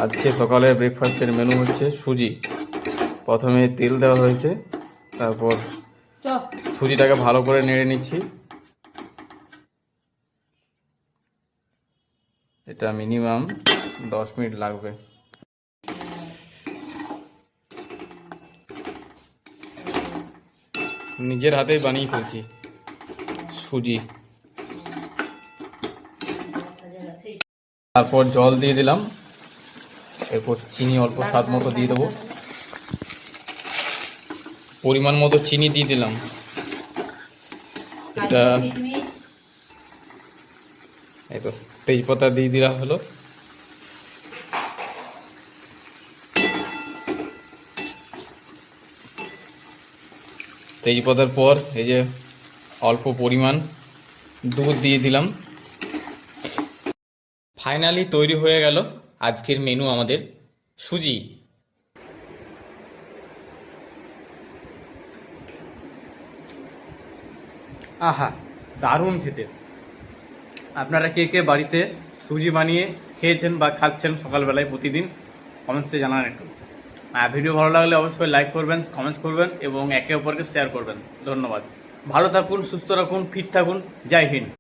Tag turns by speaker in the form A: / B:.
A: আজকে সকালের ব্রেকফাস্টের মেনু হচ্ছে সুজি। প্রথমে তেল দেওয়া হয়েছে, তারপর সুজিটাকে ভালো করে নেড়ে নিচ্ছি। এটা মিনিমাম 10 মিনিট লাগবে। নিজের হাতেই বানিয়ে ফেলছি সুজি। তারপর জল দিয়ে দিলাম, এরপর চিনি অল্প স্বাদ মতো দিয়ে দেবো, পরিমাণ মতো চিনি দিয়ে দিলাম। এটা এই তো তেজপাতা দিয়ে দেওয়া হলো। তেজপাতার পর এই যে অল্প পরিমাণ দুধ দিয়ে দিলাম। ফাইনালি তৈরি হয়ে গেল আজকের মেনু আমাদের সুজি। আহা, দারুণ খেতে। আপনারা কে কে বাড়িতে সুজি বানিয়ে খেয়েছেন বা খাচ্ছেন সকালবেলায় প্রতিদিন, কমেন্টসে জানান একটু। ভিডিও ভালো লাগলে অবশ্যই লাইক করবেন, কমেন্টস করবেন এবং একে অপরকে শেয়ার করবেন। ধন্যবাদ। ভালো থাকুন, সুস্থ রাখুন, ফিট থাকুন। জয় হিন্দ।